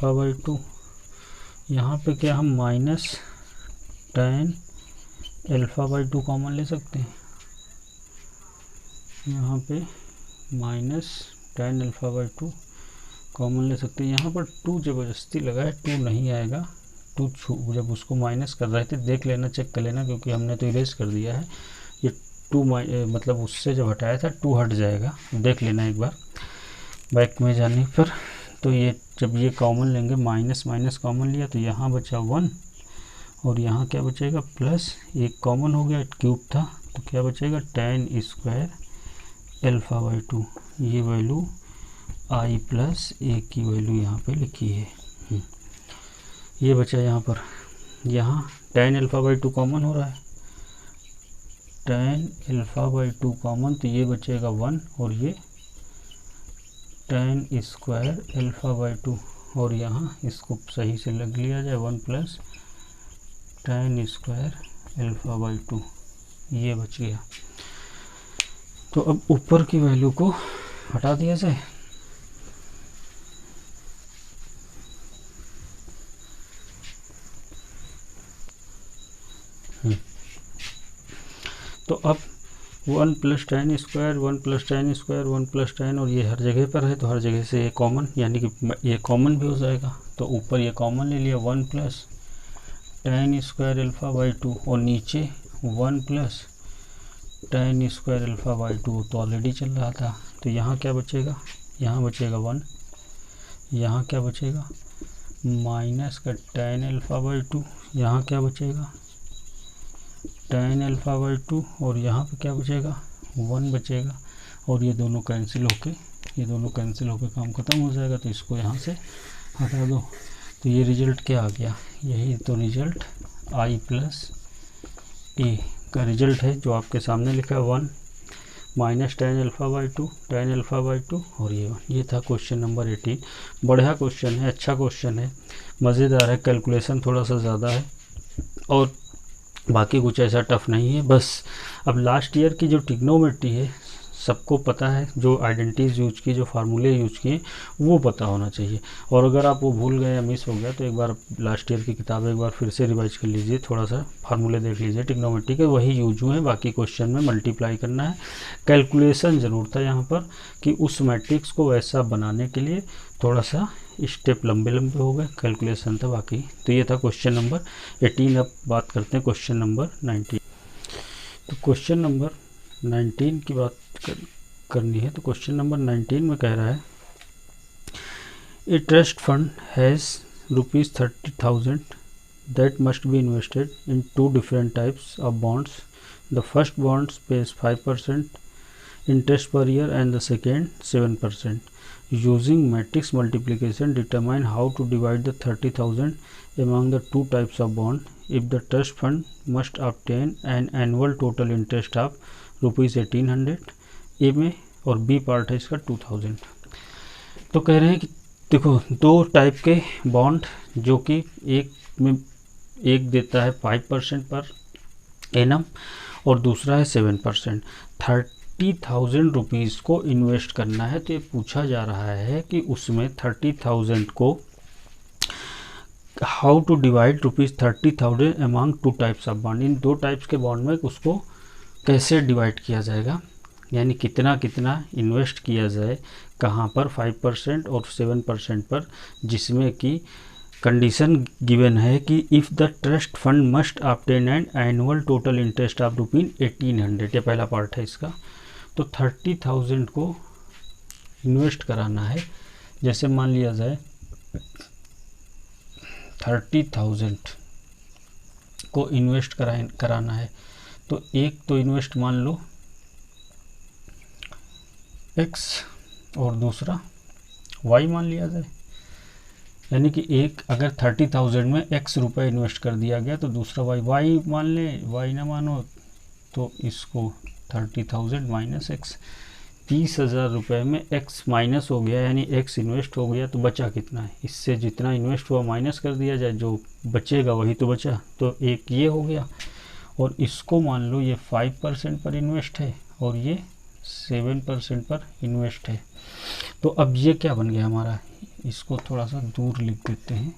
α/2। यहाँ पे क्या हम माइनस tan α/2 कॉमन ले सकते हैं, यहाँ पे माइनस tan α/2 कॉमन ले सकते हैं। यहाँ पर 2 ज़बरदस्ती लगा है, 2 नहीं आएगा, 2 जब उसको माइनस कर रहे थे, देख लेना, चेक कर लेना, क्योंकि हमने तो इरेज कर दिया है, ये 2 मतलब उससे जब हटाया था 2 हट जाएगा, देख लेना एक बार बैक में जाने पर। तो ये जब ये कॉमन लेंगे, माइनस माइनस कॉमन लिया, तो यहाँ बचा 1 और यहाँ क्या बचेगा, प्लस एक कॉमन हो गया, क्यूब था, तो क्या बचेगा tan² α/2। ये वैल्यू i प्लस a की वैल्यू यहाँ पे लिखी है, ये बचा यहाँ पर। यहाँ tan α/2 कॉमन हो रहा है, tan α/2 कॉमन, तो ये बचेगा 1 और ये tan² α/2, और यहाँ इसको सही से लग लिया जाए, 1 प्लस tan² α/2, ये बच गया। तो अब ऊपर की वैल्यू को हटा दिया जाए, तो अब 1 plus tan², 1 plus tan², 1 plus tan, और ये हर जगह पर है, तो हर जगह से ये कॉमन, यानी कि ये कॉमन भी हो जाएगा, तो ऊपर ये कॉमन ले लिया, 1 प्लस tan² α/2, और नीचे 1 प्लस tan² α/2, तो ऑलरेडी चल रहा था। तो यहाँ क्या बचेगा, यहाँ बचेगा 1, यहाँ क्या बचेगा माइनस का tan α/2, यहाँ क्या बचेगा tan α/2, और यहाँ पे क्या बचेगा 1 बचेगा, और ये दोनों कैंसिल होके काम ख़त्म हो जाएगा, तो इसको यहाँ से हटा दो। तो ये रिजल्ट क्या आ गया, यही तो रिजल्ट i प्लस a का रिजल्ट है, जो आपके सामने लिखा है 1 माइनस tan α/2 और ये था क्वेश्चन नंबर 18। बढ़िया क्वेश्चन है, अच्छा क्वेश्चन है, मज़ेदार है, कैलकुलेशन थोड़ा सा ज़्यादा है और बाकी कुछ ऐसा टफ नहीं है। बस अब लास्ट ईयर की जो ट्रिग्नोमेट्री है सबको पता है, जो आइडेंटिटीज़ यूज की, जो फार्मूले यूज किए वो पता होना चाहिए, और अगर आप वो भूल गए या मिस हो गया तो एक बार लास्ट ईयर की किताब एक बार फिर से रिवाइज कर लीजिए, थोड़ा सा फार्मूले देख लीजिए ट्रिग्नोमेट्री के, वही यूज हुए हैं। बाकी क्वेश्चन में मल्टीप्लाई करना है, कैलकुलेशन ज़रूर था यहाँ पर कि उस मैट्रिक्स को वैसा बनाने के लिए थोड़ा सा स्टेप लंबे लंबे हो गए, कैलकुलेशन था बाकी। तो ये था क्वेश्चन नंबर 18। अब बात करते हैं क्वेश्चन नंबर 19। तो क्वेश्चन नंबर 19 की बात करनी है। तो क्वेश्चन नंबर 19 में कह रहा है a trust fund has ₹30,000 that must be invested in two different types of bonds. The first bonds pays 5% interest per year and the second 7%. Using matrix multiplication, determine how to divide the 30,000 among the two types of bond. If the trust fund must obtain an annual total interest of ₹1,800, A में, और B part है इसका 2,000। तो कह रहे हैं कि देखो दो टाइप के बॉन्ड, जो कि एक देता है 5% पर एनम और दूसरा है 7%। 30,000 रुपीज़ को इन्वेस्ट करना है। तो ये पूछा जा रहा है कि उसमें 30,000 को how to divide ₹30,000 among two types of bond. इन दो टाइप्स के बॉन्ड में उसको कैसे डिवाइड किया जाएगा, यानी कितना कितना इन्वेस्ट किया जाए, कहाँ पर 5% और 7% पर, जिसमें कि कंडीशन गिवन है कि if the trust fund must obtain an annual total interest of ₹1,800, ये पहला पार्ट है इसका। तो 30,000 को इन्वेस्ट कराना है। जैसे मान लिया जाए 30,000 को इन्वेस्ट कराना है, तो एक तो इन्वेस्ट मान लो x और दूसरा y मान लिया जाए। यानी कि एक अगर 30,000 में x रुपये इन्वेस्ट कर दिया गया तो दूसरा y मान ले, y ना मानो तो इसको 30,000 माइनस x, 30,000 रुपये में x माइनस हो गया, यानी x इन्वेस्ट हो गया। तो बचा कितना है, इससे जितना इन्वेस्ट हुआ माइनस कर दिया जाए, जो बचेगा वही तो बचा। तो एक ये हो गया, और इसको मान लो ये 5% पर इन्वेस्ट है और ये 7% पर इन्वेस्ट है। तो अब ये क्या बन गया हमारा, इसको थोड़ा सा दूर लिख देते हैं।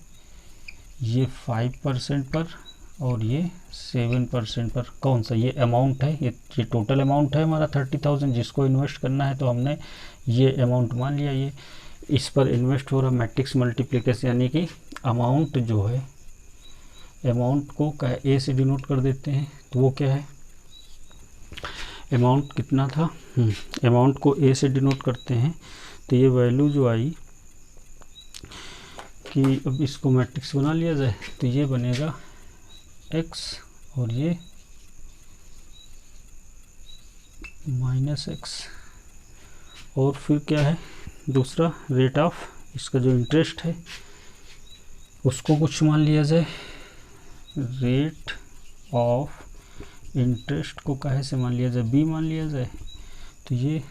ये 5% पर और ये 7% पर, कौन सा, ये अमाउंट है, ये टोटल अमाउंट है हमारा 30,000 जिसको इन्वेस्ट करना है। तो हमने ये अमाउंट मान लिया, ये इस पर इन्वेस्ट हो रहा मैट्रिक्स मल्टीप्लिकेशन, यानी कि अमाउंट जो है, अमाउंट को ए से डिनोट कर देते हैं। तो वो क्या है, अमाउंट कितना था, अमाउंट को ए से डिनोट करते हैं। तो ये वैल्यू जो आई कि अब इसको मैट्रिक्स बना लिया जाए, तो ये बनेगा x और ये माइनस x, और फिर क्या है दूसरा रेट ऑफ, इसका जो इंटरेस्ट है उसको कुछ मान लिया जाए, रेट ऑफ इंटरेस्ट को काहे से मान लिया जाए, b मान लिया जाए। तो ये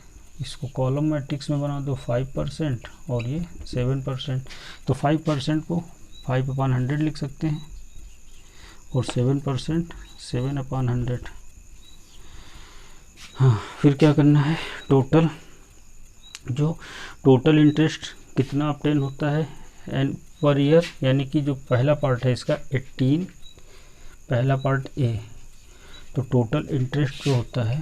इसको कॉलम मैट्रिक्स में बना दो, 5% और ये 7%। तो 5% को 5/100 लिख सकते हैं और 7% 7/100। हाँ, फिर क्या करना है, टोटल इंटरेस्ट कितना ऑब्टेन होता है एंड पर ईयर, यानी कि जो पहला पार्ट है इसका 18, पहला पार्ट ए। तो टोटल इंटरेस्ट जो होता है,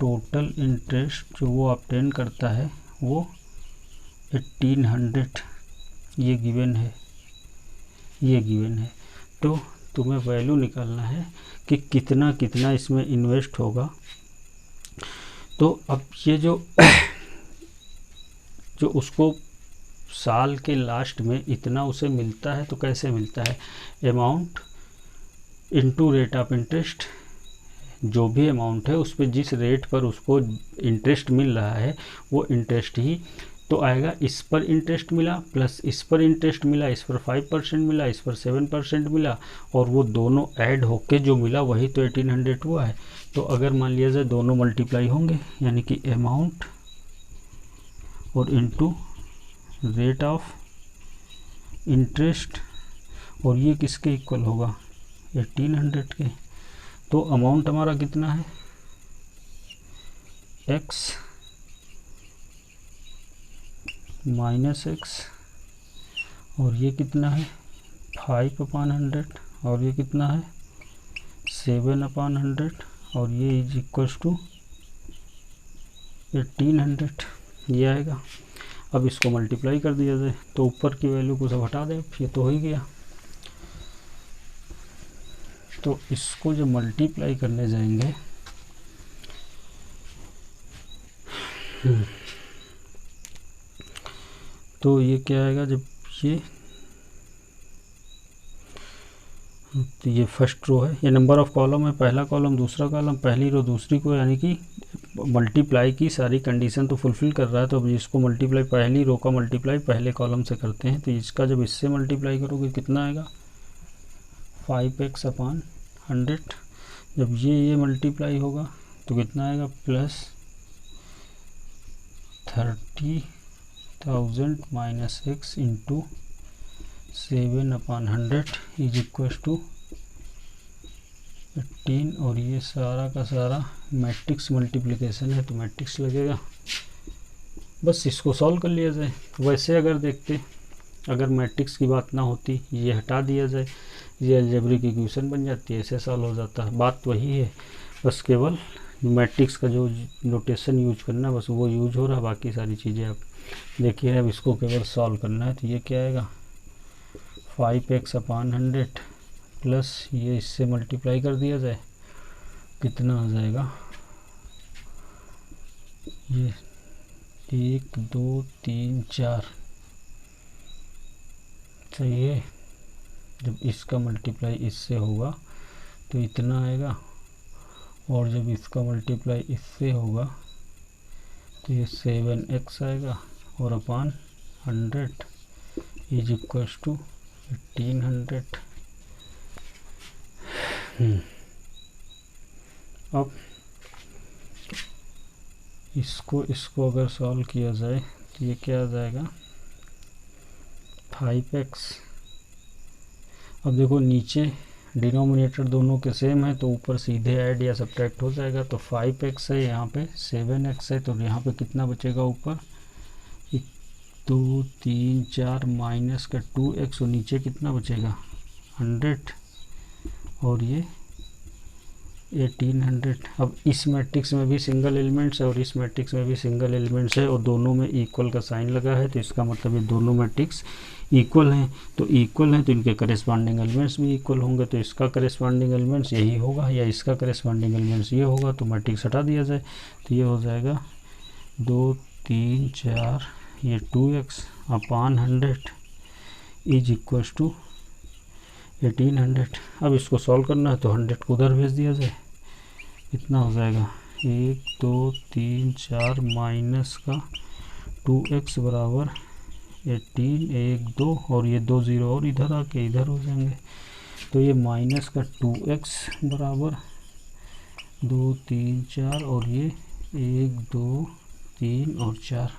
टोटल इंटरेस्ट जो वो ऑब्टेन करता है वो 1800, ये गिवन है, ये गिवन है। तो तुम्हें वैल्यू निकालना है कि कितना कितना इसमें इन्वेस्ट होगा। तो अब ये जो उसको साल के लास्ट में इतना उसे मिलता है, तो कैसे मिलता है, amount into rate of interest, जो भी अमाउंट है उस पर जिस रेट पर उसको इंटरेस्ट मिल रहा है वो इंटरेस्ट ही तो आएगा। इस पर इंटरेस्ट मिला प्लस इस पर इंटरेस्ट मिला, इस पर 5% मिला, इस पर 7% मिला, और वो दोनों ऐड होके जो मिला वही तो 1800 हुआ है। तो अगर मान लिया जाए दोनों मल्टीप्लाई होंगे, यानी कि अमाउंट और इनटू रेट ऑफ इंटरेस्ट, और ये किसके इक्वल होगा, 1800 के। तो अमाउंट हमारा कितना है, x माइनस एक्स, और ये कितना है 5/100, और ये कितना है 7/100, और ये इज इक्वल्स टू 1800, ये आएगा। अब इसको मल्टीप्लाई कर दिया जाए, तो ऊपर की वैल्यू को सब हटा दें, ये तो हो ही गया। तो इसको जब मल्टीप्लाई करने जाएंगे तो ये क्या आएगा, जब ये फर्स्ट रो है, ये नंबर ऑफ कॉलम है, पहला कॉलम दूसरा कॉलम, पहली रो दूसरी को, यानी कि मल्टीप्लाई की सारी कंडीशन तो फुलफिल कर रहा है। तो अब इसको मल्टीप्लाई, पहली रो का मल्टीप्लाई पहले कॉलम से करते हैं, तो इसका जब इससे मल्टीप्लाई करोगे कितना आएगा 5x/100। जब ये मल्टीप्लाई होगा तो कितना आएगा plus 30,000 minus x into 7/100 is equal to 18। और ये सारा का सारा मैट्रिक्स मल्टीप्लिकेशन है, तो मैट्रिक्स लगेगा। बस इसको सॉल्व कर लिया जाए। वैसे अगर देखते, अगर मैट्रिक्स की बात ना होती, ये हटा दिया जाए, ये अलजेब्रिक इक्वेशन बन जाती है, ऐसे सॉल्व हो जाता है। बात वही है, बस केवल मैट्रिक्स का जो नोटेशन यूज करना बस वो यूज हो रहा है, बाकी सारी चीज़ें आप देखिए। अब इसको केवल सॉल्व करना है, तो ये क्या आएगा 5x/100 प्लस ये इससे मल्टीप्लाई कर दिया जाए, कितना आ जाएगा, ये 1 2 3 4 सही है। जब इसका मल्टीप्लाई इससे होगा तो इतना आएगा, और जब इसका मल्टीप्लाई इससे होगा तो ये 7x आएगा, और अपॉन 100 इज इक्वल टू 1800। अब इसको अगर सॉल्व किया जाए तो ये क्या आ जाएगा 5x। अब देखो नीचे डिनोमिनेटर दोनों के सेम है, तो ऊपर सीधे ऐड या सब्ट्रैक्ट हो जाएगा। तो 5x है, यहाँ पे 7x है, तो यहाँ पे कितना बचेगा ऊपर 1 2 3 4 माइनस का 2x, और नीचे कितना बचेगा 100, और ये 1800। अब इस मैट्रिक्स में भी सिंगल एलिमेंट्स है और इस मैट्रिक्स में भी सिंगल एलिमेंट्स है, और दोनों में इक्वल का साइन लगा है, तो इसका मतलब ये दोनों मैट्रिक्स इक्वल हैं। तो इक्वल हैं तो इनके करेस्पॉन्डिंग एलिमेंट्स भी इक्वल होंगे, तो इसका करेस्पॉन्डिंग एलिमेंट्स यही होगा या इसका करेस्पॉन्डिंग एलिमेंट्स ये होगा। तो मैट्रिक्स हटा दिया जाए, तो ये हो जाएगा 2 3 4 ये 2x upon 100 is equal to 1800। अब इसको सॉल्व करना है, तो 100 को उधर भेज दिया जाए, कितना हो जाएगा 1 2 3 4 माइनस का 2x बराबर 18 1 2, और ये 2 0 और इधर आके इधर हो जाएंगे। तो ये माइनस का 2x बराबर 2 3 4, और ये 1 2 3 और 4,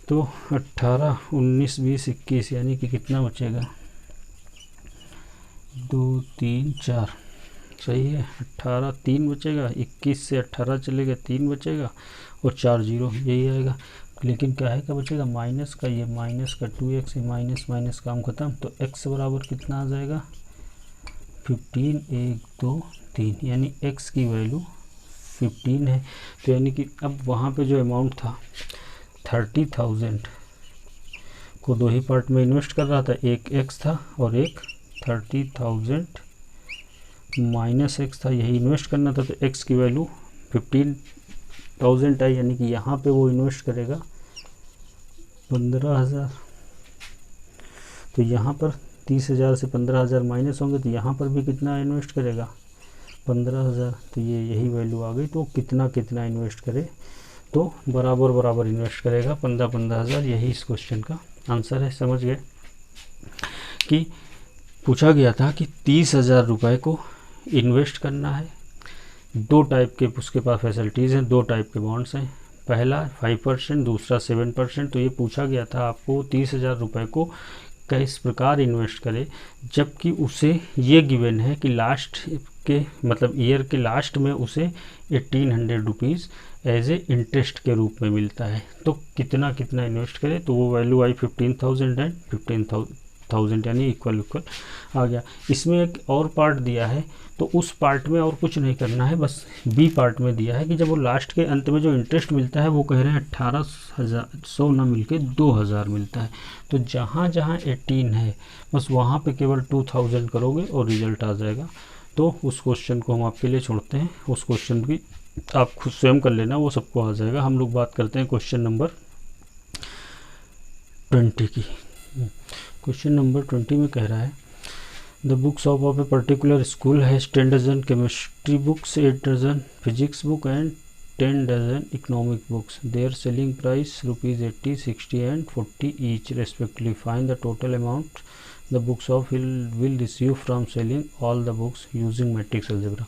तो 18 19 20 21, यानी कि कितना बचेगा 2 3 4 सही है। 18 3 बचेगा, 21 से 18 चलेगा 3 बचेगा, और 4 0 यही आएगा। लेकिन क्या है, क्या बचेगा माइनस का, ये माइनस का 2x, माइनस माइनस काम खत्म। तो x बराबर कितना आ जाएगा 15 1 2 3, यानी x की वैल्यू 15 है। तो यानी कि अब वहाँ पे जो अमाउंट था 30,000 को दो ही पार्ट में इन्वेस्ट कर रहा था, एक x था और एक 30,000 माइनस x था, यही इन्वेस्ट करना था। तो x की वैल्यू 15,000 है, यानी कि यहाँ पे वो इन्वेस्ट करेगा 15,000। तो यहाँ पर 30,000 से 15,000 माइनस होंगे, तो यहाँ पर भी कितना इन्वेस्ट करेगा 15,000। तो ये यही वैल्यू आ गई। तो कितना कितना इन्वेस्ट करे, तो बराबर बराबर इन्वेस्ट करेगा 15,000। यही इस क्वेश्चन का आंसर है। समझ गए कि पूछा गया था कि 30,000 रुपये को इन्वेस्ट करना है। दो टाइप के उसके पास फैसिलिटीज़ हैं, दो टाइप के बॉन्ड्स हैं, पहला 5%, दूसरा 7%। तो ये पूछा गया था आपको 30,000 रुपये को किस प्रकार इन्वेस्ट करे, जबकि उसे ये गिवन है कि लास्ट के मतलब ईयर के लास्ट में उसे 1800 रुपीज़ एज ए इंटरेस्ट के रूप में मिलता है। तो कितना कितना इन्वेस्ट करे, तो वो वैल्यू आई 15,000 एंड 1000 यानी इक्वल इक्वल आ गया। इसमें एक और पार्ट दिया है, तो उस पार्ट में और कुछ नहीं करना है, बस बी पार्ट में दिया है कि जब वो लास्ट के अंत में जो इंटरेस्ट मिलता है वो कह रहे हैं 1800 ना मिलके 2000 मिलता है। तो जहाँ जहाँ 18 है बस वहाँ पे केवल 2000 करोगे और रिजल्ट आ जाएगा। तो उस क्वेश्चन को हम आपके लिए छोड़ते हैं, उस क्वेश्चन की आप खुद स्वयं कर लेना, वो सबको आ जाएगा। हम लोग बात करते हैं क्वेश्चन नंबर 20 की। क्वेश्चन नंबर 20 में कह रहा है the books of a particular school has 10 dozen chemistry books, 8 dozen physics book and 10 dozen economic books. Their selling price ₹80, 60 and 40 each respectively. Find the total amount the books of will receive from selling all the books using matrix algebra.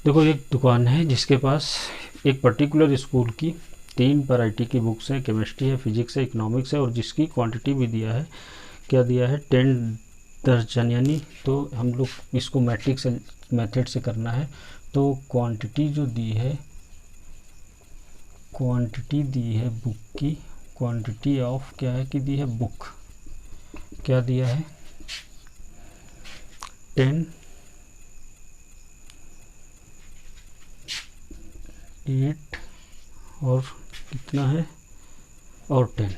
देखो, एक दुकान है जिसके पास एक particular school की 3 variety की books हैं, chemistry है, फिजिक्स है, इकोनॉमिक्स है, और जिसकी क्वांटिटी भी दिया है, क्या दिया है, 10 दर्जन। यानी तो हम लोग इसको मैट्रिक्स मेथड से करना है। तो क्वांटिटी जो दी है, क्वांटिटी दी है बुक की, क्वांटिटी ऑफ क्या है कि दी है बुक, क्या दिया है 10, 8 और कितना है और 10।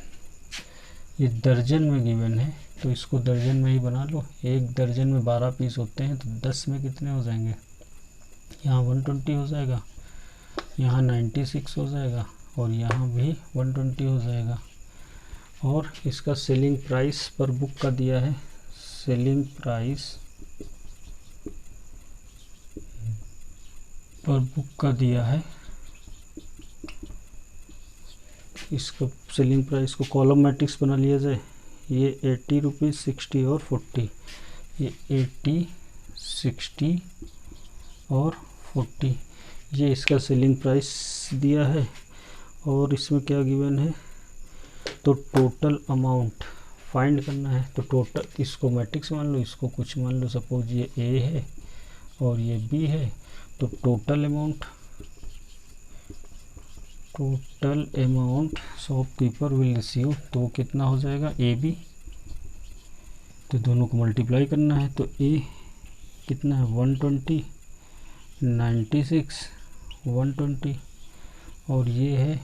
ये दर्जन में गिवन है तो इसको दर्जन में ही बना लो। एक दर्जन में 12 पीस होते हैं तो 10 में कितने हो जाएंगे, यहाँ 120 हो जाएगा, यहाँ 96 हो जाएगा और यहाँ भी 120 हो जाएगा। और इसका सेलिंग प्राइस पर बुक का दिया है, सेलिंग प्राइस पर बुक का दिया है, इसका सेलिंग प्राइस को कॉलम मैट्रिक्स बना लिया जाए। ये 80 रुपीज़, 60 और 40, ये 80, 60 और 40, ये इसका सेलिंग प्राइस दिया है। और इसमें क्या गिवन है, तो टोटल अमाउंट फाइंड करना है। तो टोटल, इसको मैट्रिक्स मान लो, इसको कुछ मान लो, सपोज ये ए है और ये बी है। तो total amount shopkeeper will receive, तो वो कितना हो जाएगा ए बी। तो दोनों को मल्टीप्लाई करना है। तो ए कितना है 120, 96, 120 और ये है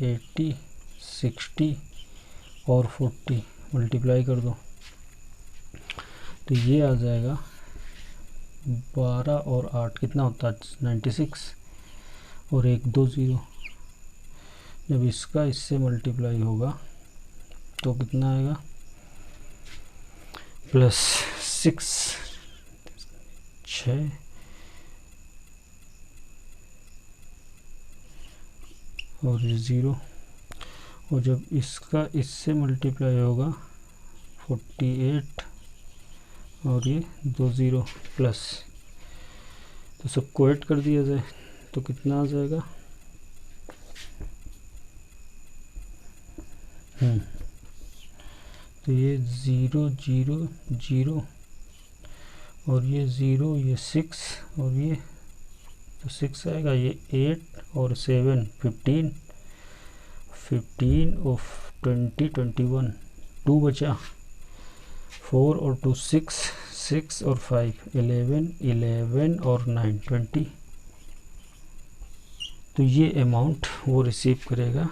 80, 60 और 40, मल्टीप्लाई कर दो तो ये आ जाएगा 12 और 8 कितना होता है 96 और 1 2 0। जब इसका इससे मल्टीप्लाई होगा तो कितना आएगा +6 6 और 0। और जब इसका इससे मल्टीप्लाई होगा 48 और ये 2 0 प्लस, तो सबको ऐड कर दिया जाए तो कितना आ जाएगा, तो ये 0 0 0 और ये 0, ये 6 और ये तो 6 आएगा, ये 8 और 7 15 और 20 21, 2 बचा, 4 और 2 6 6 और 5 11 11 और 9 20। तो ये अमाउंट वो रिसीव करेगा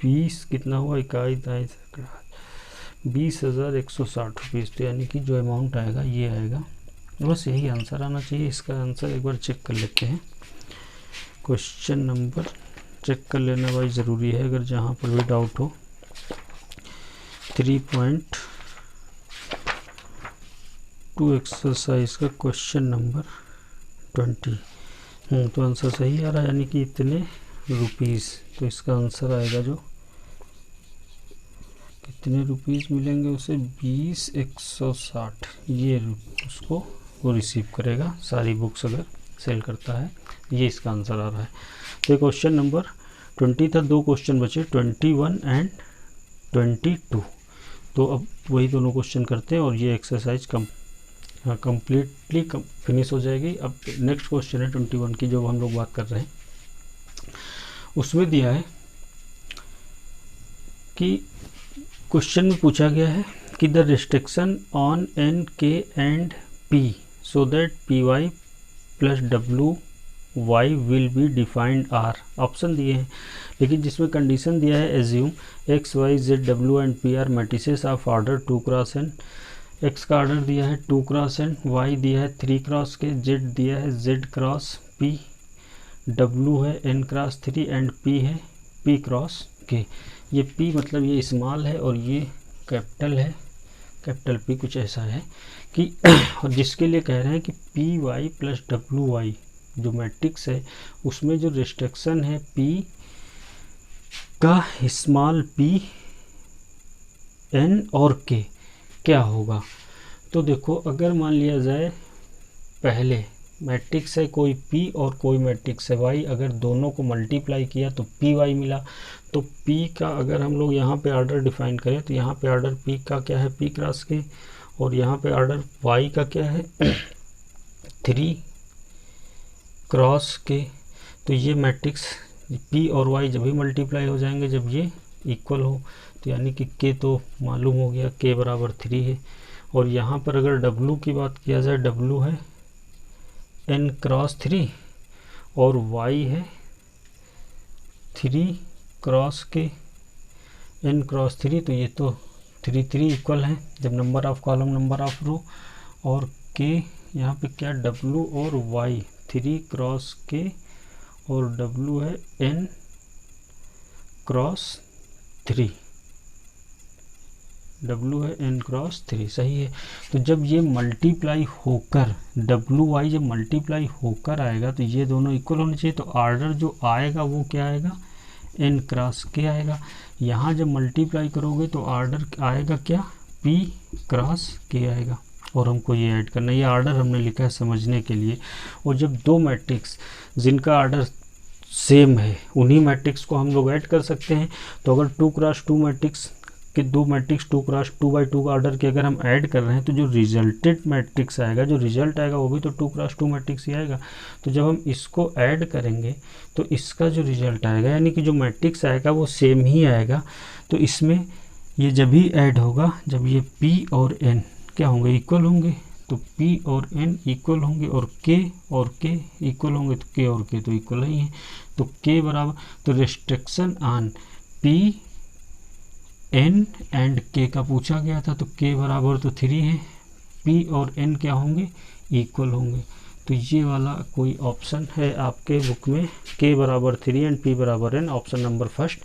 20 कितना हुआ 21 20,160 रुपीज़। तो यानी कि जो अमाउंट आएगा ये आएगा। बस यही आंसर आना चाहिए। इसका आंसर एक बार चेक कर लेते हैं। क्वेश्चन नंबर चेक कर लेना भाई ज़रूरी है, अगर जहाँ पर भी डाउट हो। 3.2 एक्सरसाइज का क्वेश्चन नंबर 20। तो आंसर सही आ रहा है, यानी कि इतने रुपीज़। तो इसका आंसर आएगा जो कितने रुपीज़ मिलेंगे उसे 20,160, ये उसको वो रिसीव करेगा सारी बुक्स अगर सेल करता है। ये इसका आंसर आ रहा है। तो ये क्वेश्चन नंबर 20 था। 2 क्वेश्चन बचे 21 एंड 22। तो अब वही दोनों क्वेश्चन करते हैं और ये एक्सरसाइज कंप्लीटली फिनिश हो जाएगी। अब नेक्स्ट क्वेश्चन है 21 की जो हम लोग बात कर रहे हैं। उसमें दिया है कि क्वेश्चन में पूछा गया है कि the restriction on n k and p so that p y plus डब्ल्यू y will be defined are, option दिए हैं, लेकिन जिसमें कंडीशन दिया है एज्यूम एक्स वाई जेड डब्ल्यू and p are matrices of order 2 cross n. X का ऑर्डर दिया है 2 क्रॉस एन, वाई दिया है 3 क्रॉस के, जेड दिया है जेड क्रॉस पी, डब्ल्यू है एन क्रॉस 3 एंड पी है पी क्रॉस के। ये पी मतलब ये स्मॉल है और ये कैपिटल है, कैपिटल पी कुछ ऐसा है कि और जिसके लिए कह रहे हैं कि पी वाई प्लस डब्ल्यू वाई जो मैट्रिक्स है उसमें जो रिस्ट्रिक्शन है पी का स्मॉल पी एन और के क्या होगा। तो देखो अगर मान लिया जाए पहले मैट्रिक्स है कोई पी और कोई मैट्रिक्स है वाई, अगर दोनों को मल्टीप्लाई किया तो पी वाई मिला, तो पी का अगर हम लोग यहाँ पे ऑर्डर डिफाइन करें तो यहाँ पे ऑर्डर पी का क्या है पी क्रॉस के, और यहाँ पे ऑर्डर वाई का क्या है 3 क्रॉस के। तो ये मैट्रिक्स पी और वाई जब भी मल्टीप्लाई हो जाएंगे जब ये इक्वल हो, तो यानी कि के तो मालूम हो गया के बराबर 3 है। और यहाँ पर अगर डब्लू की बात किया जाए डब्लू है एन क्रॉस 3 और वाई है 3 क्रॉस के एन क्रॉस 3, तो ये तो 3 इक्वल है जब number of column number of row, और के यहाँ पे क्या डब्लू और वाई 3 क्रॉस के और डब्लू है एन क्रॉस 3, डब्लू है एन क्रॉस 3 सही है। तो जब ये मल्टीप्लाई होकर डब्लू वाई जब मल्टीप्लाई होकर आएगा तो ये दोनों इक्वल होने चाहिए, तो ऑर्डर जो आएगा वो क्या आएगा एन क्रॉस के आएगा। यहाँ जब मल्टीप्लाई करोगे तो ऑर्डर आएगा क्या पी क्रॉस के आएगा, और हमको ये ऐड करना है, ये ऑर्डर हमने लिखा है समझने के लिए। और जब दो मैट्रिक्स जिनका ऑर्डर सेम है उन्हीं मैट्रिक्स को हम लोग ऐड कर सकते हैं। तो अगर 2 क्रॉस 2 मैट्रिक्स के दो मैट्रिक्स 2 क्रॉस 2/2 का ऑर्डर के अगर हम ऐड कर रहे हैं तो जो रिजल्टेड मैट्रिक्स आएगा, जो रिजल्ट आएगा वो भी तो 2 क्रॉस 2 मैट्रिक्स ही आएगा। तो जब हम इसको ऐड करेंगे तो इसका जो रिजल्ट आएगा यानी कि जो मैट्रिक्स आएगा वो सेम ही आएगा। तो इसमें ये जब भी ऐड होगा जब ये P और N क्या होंगे इक्वल होंगे, तो P और N इक्वल होंगे, और K इक्वल होंगे, तो K और K तो इक्वल ही हैं। तो K बराबर, तो restriction on P N and K का पूछा गया था, तो K बराबर तो 3 है, P और N क्या होंगे इक्वल होंगे। तो ये वाला कोई ऑप्शन है आपके बुक में K बराबर 3 एंड P बराबर N, ऑप्शन नंबर फर्स्ट,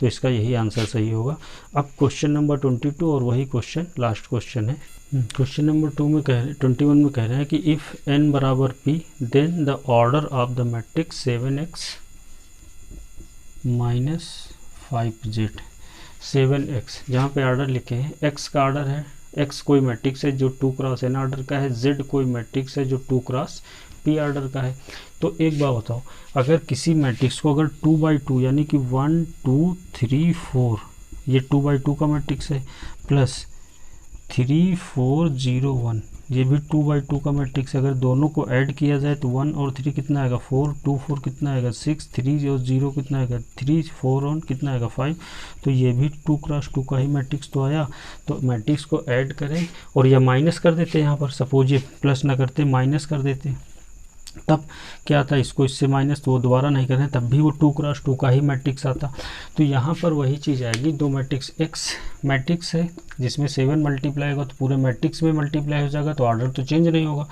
तो इसका यही आंसर सही होगा। अब क्वेश्चन नंबर 22 और वही क्वेश्चन लास्ट क्वेश्चन है। क्वेश्चन नंबर 21 में कह रहे हैं कि इफ़ n बराबर p then the order of the matrix 7x minus 5z 7x, जहाँ पे ऑर्डर लिखे हैं x का ऑर्डर है, x कोई मैट्रिक्स है जो 2 क्रॉस n ऑर्डर का है, z कोई मैट्रिक्स है जो 2 क्रॉस p ऑर्डर का है। तो एक बात बताओ, अगर किसी मैट्रिक्स को अगर 2/2 यानी कि 1 2 3 4 ये 2/2 का मैट्रिक्स है, प्लस 3 4 0 1 ये भी 2/2 का मैट्रिक्स है, अगर दोनों को ऐड किया जाए तो 1 और 3 कितना आएगा 4, 2 4 कितना आएगा 6, 3 और 0 कितना आएगा 3, 4 1 कितना आएगा 5, तो ये भी 2 क्रॉस 2 का ही मैट्रिक्स तो आया। तो मैट्रिक्स को ऐड करें और या माइनस कर देते, यहाँ पर सपोज ये प्लस ना करते माइनस कर देते, तब क्या आता, इसको इससे माइनस, तो वो दोबारा नहीं करें तब भी वो 2 क्रॉस 2 का ही मैट्रिक्स आता। तो यहाँ पर वही चीज़ आएगी, दो मैट्रिक्स, x मैट्रिक्स है जिसमें 7 मल्टीप्लाई होगा तो पूरे मैट्रिक्स में मल्टीप्लाई हो जाएगा, तो ऑर्डर तो चेंज नहीं होगा।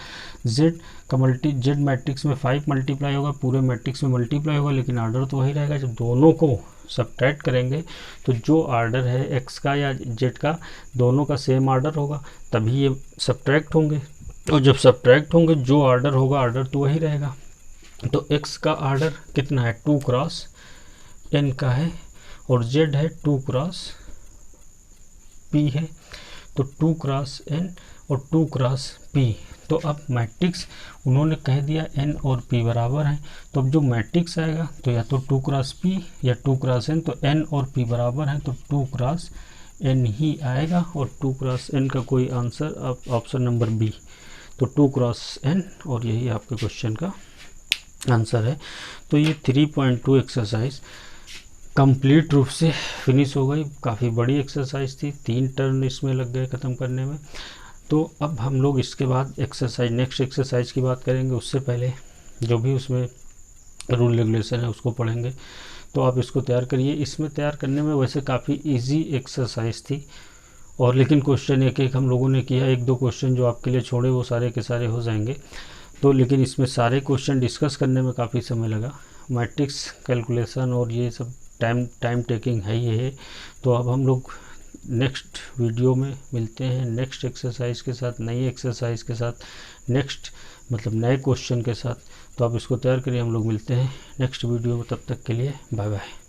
z मैट्रिक्स में 5 मल्टीप्लाई होगा, पूरे मैट्रिक्स में मल्टीप्लाई होगा, लेकिन ऑर्डर तो वही रहेगा। जब दोनों को सब्ट्रैक्ट करेंगे तो जो ऑर्डर है x का या z का दोनों का सेम ऑर्डर होगा, तभी ये सब्ट्रैक्ट होंगे, और जब सब्ट्रैक्ट होंगे जो ऑर्डर होगा ऑर्डर तो वही रहेगा। तो x का ऑर्डर कितना है 2 क्रॉस n का है, और z है 2 क्रॉस p है, तो 2 क्रॉस n और 2 क्रॉस p। तो अब मैट्रिक्स उन्होंने कह दिया n और p बराबर हैं, तो अब जो मैट्रिक्स आएगा तो या तो 2 क्रॉस p या 2 क्रॉस n, तो n और p बराबर हैं तो 2 क्रॉस n ही आएगा, और 2 क्रॉस n का कोई आंसर अब ऑप्शन नंबर बी, तो 2 क्रॉस n, और यही आपके क्वेश्चन का आंसर है। तो ये 3.2 एक्सरसाइज कंप्लीट रूप से फिनिश हो गई। काफ़ी बड़ी एक्सरसाइज थी, 3 टर्न इसमें लग गए ख़त्म करने में। तो अब हम लोग इसके बाद नेक्स्ट एक्सरसाइज की बात करेंगे। उससे पहले जो भी उसमें रूल रेगुलेशन है उसको पढ़ेंगे। तो आप इसको तैयार करिए। इसमें तैयार करने में वैसे काफ़ी इजी एक्सरसाइज थी, और लेकिन क्वेश्चन एक एक हम लोगों ने किया। 1-2 क्वेश्चन जो आपके लिए छोड़े वो सारे के सारे हो जाएंगे। तो लेकिन इसमें सारे क्वेश्चन डिस्कस करने में काफ़ी समय लगा। मैट्रिक्स कैलकुलेशन और ये सब टाइम टेकिंग है ये है। तो अब हम लोग नेक्स्ट वीडियो में मिलते हैं नेक्स्ट एक्सरसाइज के साथ, नई एक्सरसाइज के साथ, नए क्वेश्चन के साथ। तो आप इसको तैयार करिए, हम लोग मिलते हैं नेक्स्ट वीडियो में। तब तक के लिए बाय बाय।